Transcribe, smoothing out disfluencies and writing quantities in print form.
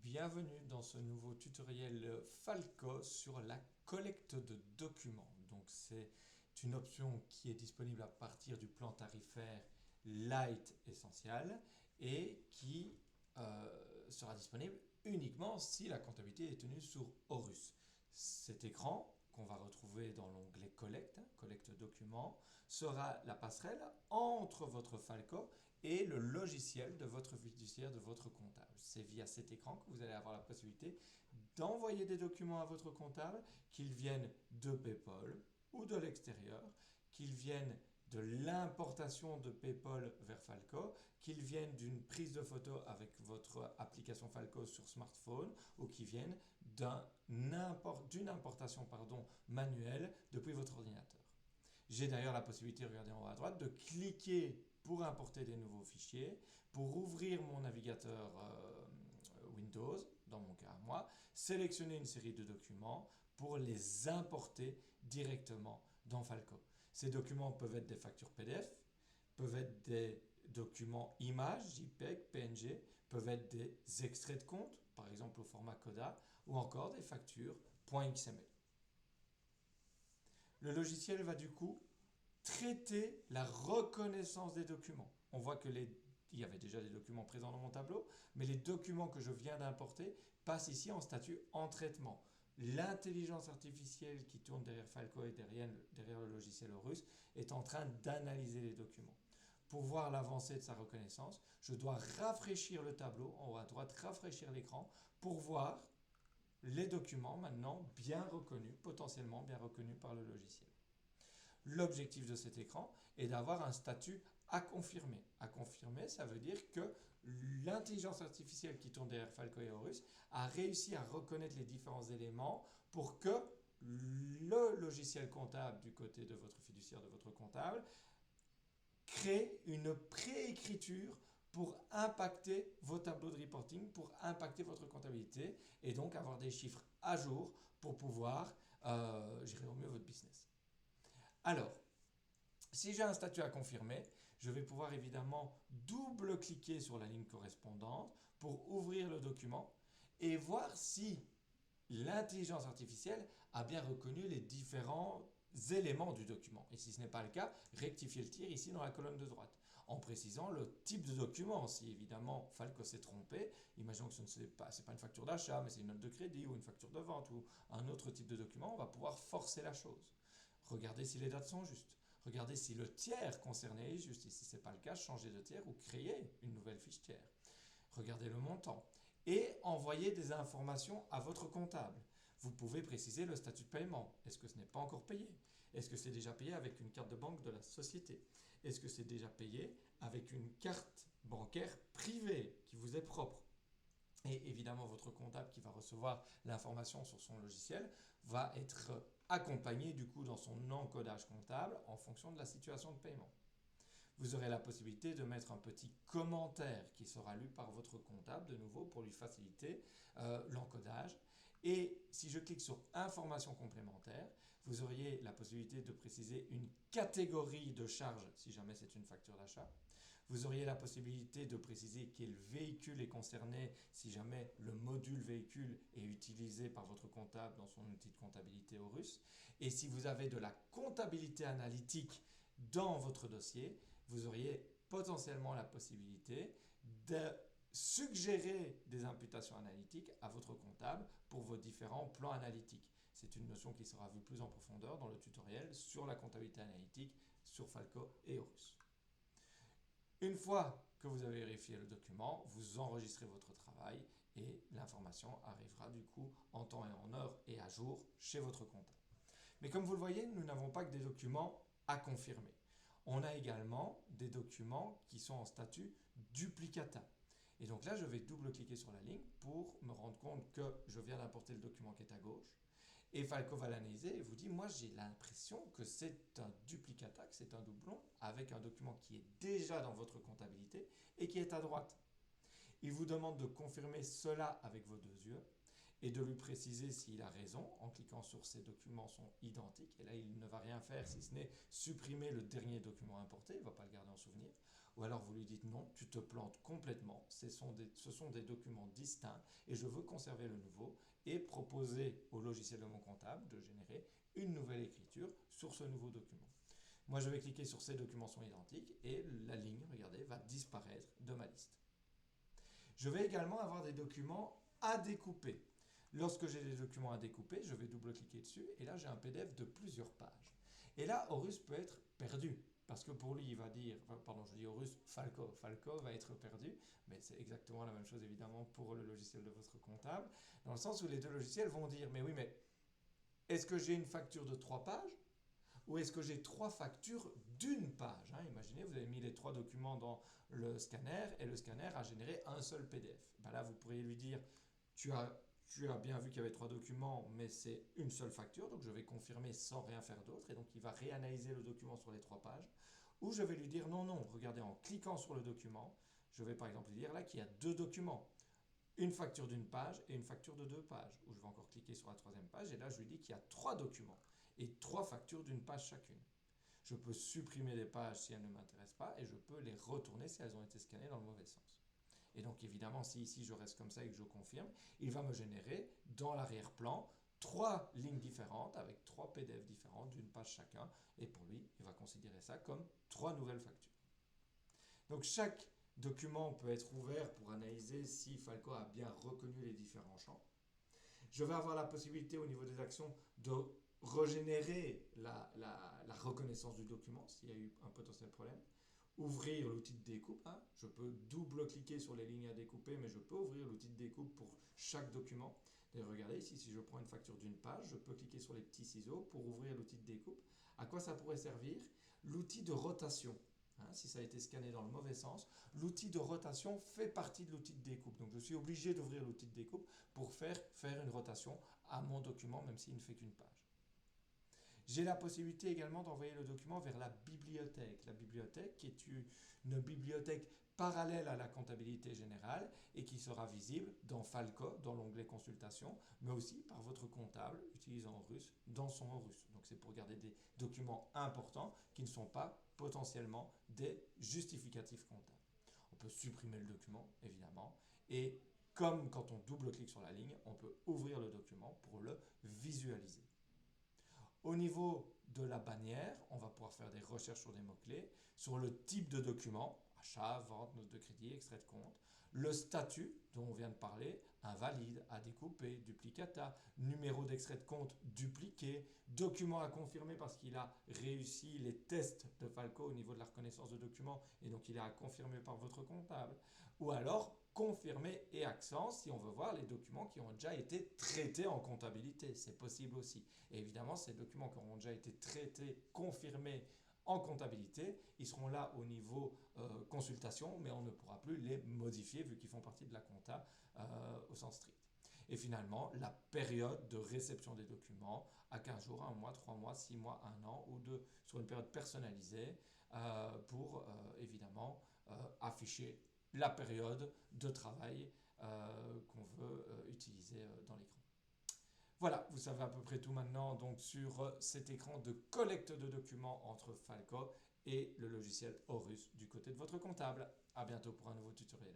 Bienvenue dans ce nouveau tutoriel Falco sur la collecte de documents. Donc c'est une option qui est disponible à partir du plan tarifaire Light Essential et qui sera disponible uniquement si la comptabilité est tenue sur Horus. Cet écran qu'on va retrouver dans l'onglet Collecte, Collecte documents, sera la passerelle entre votre Falco et le logiciel de votre fiduciaire, de votre comptable. C'est via cet écran que vous allez avoir la possibilité d'envoyer des documents à votre comptable, qu'ils viennent de PayPal ou de l'extérieur, qu'ils viennent de l'importation de PayPal vers Falco, qu'ils viennent d'une prise de photo avec votre application Falco sur smartphone ou qu'ils viennent d'une importation manuelle depuis votre ordinateur. J'ai d'ailleurs la possibilité, regardez en haut à droite, de cliquer pour importer des nouveaux fichiers, pour ouvrir mon navigateur Windows, dans mon cas à moi, sélectionner une série de documents pour les importer directement dans Falco. Ces documents peuvent être des factures PDF, peuvent être des documents images, JPEG, PNG, peuvent être des extraits de compte, par exemple au format CODA, ou encore des factures .xml. Le logiciel va du coup traiter la reconnaissance des documents. On voit que il y avait déjà des documents présents dans mon tableau, mais les documents que je viens d'importer passent ici en statut en traitement. L'intelligence artificielle qui tourne derrière Falco et derrière le logiciel Horus est en train d'analyser les documents. Pour voir l'avancée de sa reconnaissance, je dois rafraîchir le tableau, en haut à droite, rafraîchir l'écran pour voir les documents maintenant bien reconnus, potentiellement bien reconnus par le logiciel. L'objectif de cet écran est d'avoir un statut à confirmer. À confirmer, ça veut dire que l'intelligence artificielle qui tourne derrière Falco et Horus a réussi à reconnaître les différents éléments pour que le logiciel comptable du côté de votre fiduciaire, de votre comptable, crée une préécriture pour impacter vos tableaux de reporting, pour impacter votre comptabilité et donc avoir des chiffres à jour pour pouvoir gérer au mieux votre business. Alors, si j'ai un statut à confirmer, je vais pouvoir évidemment double-cliquer sur la ligne correspondante pour ouvrir le document et voir si l'intelligence artificielle a bien reconnu les différents éléments du document. Et si ce n'est pas le cas, rectifier le tir ici dans la colonne de droite, en précisant le type de document. Si évidemment Falco s'est trompé, imaginons que ce n'est pas une facture d'achat, mais c'est une note de crédit ou une facture de vente ou un autre type de document, on va pouvoir forcer la chose. Regardez si les dates sont justes. Regardez si le tiers concerné est juste. Et si ce n'est pas le cas, changez de tiers ou créez une nouvelle fiche tiers. Regardez le montant. Et envoyez des informations à votre comptable. Vous pouvez préciser le statut de paiement. Est-ce que ce n'est pas encore payé? Est-ce que c'est déjà payé avec une carte de banque de la société? Est-ce que c'est déjà payé avec une carte bancaire privée qui vous est propre? Et évidemment, votre comptable qui va recevoir l'information sur son logiciel va être accompagné du coup dans son encodage comptable en fonction de la situation de paiement. Vous aurez la possibilité de mettre un petit commentaire qui sera lu par votre comptable de nouveau pour lui faciliter l'encodage. Et si je clique sur informations complémentaires, vous auriez la possibilité de préciser une catégorie de charge si jamais c'est une facture d'achat. Vous auriez la possibilité de préciser quel véhicule est concerné si jamais le module véhicule est utilisé par votre comptable dans son outil de comptabilité Horus. Et si vous avez de la comptabilité analytique dans votre dossier, vous auriez potentiellement la possibilité de suggérer des imputations analytiques à votre comptable pour vos différents plans analytiques. C'est une notion qui sera vue plus en profondeur dans le tutoriel sur la comptabilité analytique sur Falco et Horus. Une fois que vous avez vérifié le document, vous enregistrez votre travail et l'information arrivera du coup en temps et en heure et à jour chez votre comptable. Mais comme vous le voyez, nous n'avons pas que des documents à confirmer. On a également des documents qui sont en statut duplicata. Et donc là, je vais double-cliquer sur la ligne pour me rendre compte que je viens d'importer le document qui est à gauche. Et Falco va l'analyser et vous dit, moi j'ai l'impression que c'est un duplicata, que c'est un doublon avec un document qui est déjà dans votre comptabilité et qui est à droite. Il vous demande de confirmer cela avec vos deux yeux et de lui préciser s'il a raison en cliquant sur ces documents sont identiques. Et là, il ne va rien faire si ce n'est supprimer le dernier document importé, il ne va pas le garder en souvenir. ou alors vous lui dites non, tu te plantes complètement, ce sont des documents distincts et je veux conserver le nouveau et proposer au logiciel de mon comptable de générer une nouvelle écriture sur ce nouveau document. Moi, je vais cliquer sur ces documents sont identiques et la ligne, regardez, va disparaître de ma liste. Je vais également avoir des documents à découper. Lorsque j'ai des documents à découper, je vais double-cliquer dessus et là, j'ai un PDF de plusieurs pages. Et là, Horus peut être perdu parce que pour lui, il va dire, pardon, je dis Horus, Falco va être perdu, mais c'est exactement la même chose évidemment pour le logiciel de votre comptable, dans le sens où les deux logiciels vont dire, mais oui, mais est-ce que j'ai une facture de 3 pages ou est-ce que j'ai 3 factures d'une page, hein? Imaginez, vous avez mis les 3 documents dans le scanner et le scanner a généré un seul PDF. Ben là, vous pourriez lui dire, tu as bien vu qu'il y avait 3 documents, mais c'est une seule facture, donc je vais confirmer sans rien faire d'autre, et donc il va réanalyser le document sur les 3 pages. Ou je vais lui dire, non, non, regardez, en cliquant sur le document, je vais par exemple lui dire là qu'il y a 2 documents. Une facture d'une page et une facture de 2 pages. Ou je vais encore cliquer sur la 3e page, et là je lui dis qu'il y a 3 documents et 3 factures d'une page chacune. Je peux supprimer les pages si elles ne m'intéressent pas et je peux les retourner si elles ont été scannées dans le mauvais sens. Et donc évidemment, si ici je reste comme ça et que je confirme, il va me générer dans l'arrière-plan 3 lignes différentes avec 3 PDF différentes d'une page chacun. Et pour lui, il va considérer ça comme 3 nouvelles factures. Donc chaque document peut être ouvert pour analyser si Falco a bien reconnu les différents champs. Je vais avoir la possibilité au niveau des actions de régénérer la reconnaissance du document s'il y a eu un potentiel problème. Ouvrir l'outil de découpe, hein. Je peux double-cliquer sur les lignes à découper, mais je peux ouvrir l'outil de découpe pour chaque document. D'ailleurs, regardez ici, si je prends une facture d'une page, je peux cliquer sur les petits ciseaux pour ouvrir l'outil de découpe. À quoi ça pourrait servir? L'outil de rotation. Hein, si ça a été scanné dans le mauvais sens, l'outil de rotation fait partie de l'outil de découpe. Donc je suis obligé d'ouvrir l'outil de découpe pour faire une rotation à mon document, même s'il ne fait qu'une page. J'ai la possibilité également d'envoyer le document vers la bibliothèque. La bibliothèque qui est une bibliothèque parallèle à la comptabilité générale et qui sera visible dans Falco, dans l'onglet consultation, mais aussi par votre comptable utilisant Horus dans son Horus. Donc c'est pour garder des documents importants qui ne sont pas potentiellement des justificatifs comptables. On peut supprimer le document, évidemment, et comme quand on double-clique sur la ligne, on peut ouvrir le document pour le visualiser. Au niveau de la bannière, on va pouvoir faire des recherches sur des mots-clés, sur le type de document, achat, vente, note de crédit, extrait de compte, le statut dont on vient de parler, invalide, à découper, duplicata, numéro d'extrait de compte dupliqué, document à confirmer parce qu'il a réussi les tests de Falco au niveau de la reconnaissance de documents et donc il est à confirmer par votre comptable, ou alors confirmer et accent si on veut voir les documents qui ont déjà été traités en comptabilité. C'est possible aussi. Et évidemment, ces documents qui auront déjà été traités, confirmés en comptabilité, ils seront là au niveau consultation, mais on ne pourra plus les modifier vu qu'ils font partie de la compta au sens strict. Et finalement, la période de réception des documents à 15 jours, 1 mois, 3 mois, 6 mois, 1 an ou sur une période personnalisée pour évidemment afficher la période de travail qu'on veut utiliser dans l'écran. Voilà, vous savez à peu près tout maintenant donc, sur cet écran de collecte de documents entre Falco et le logiciel Horus du côté de votre comptable. À bientôt pour un nouveau tutoriel.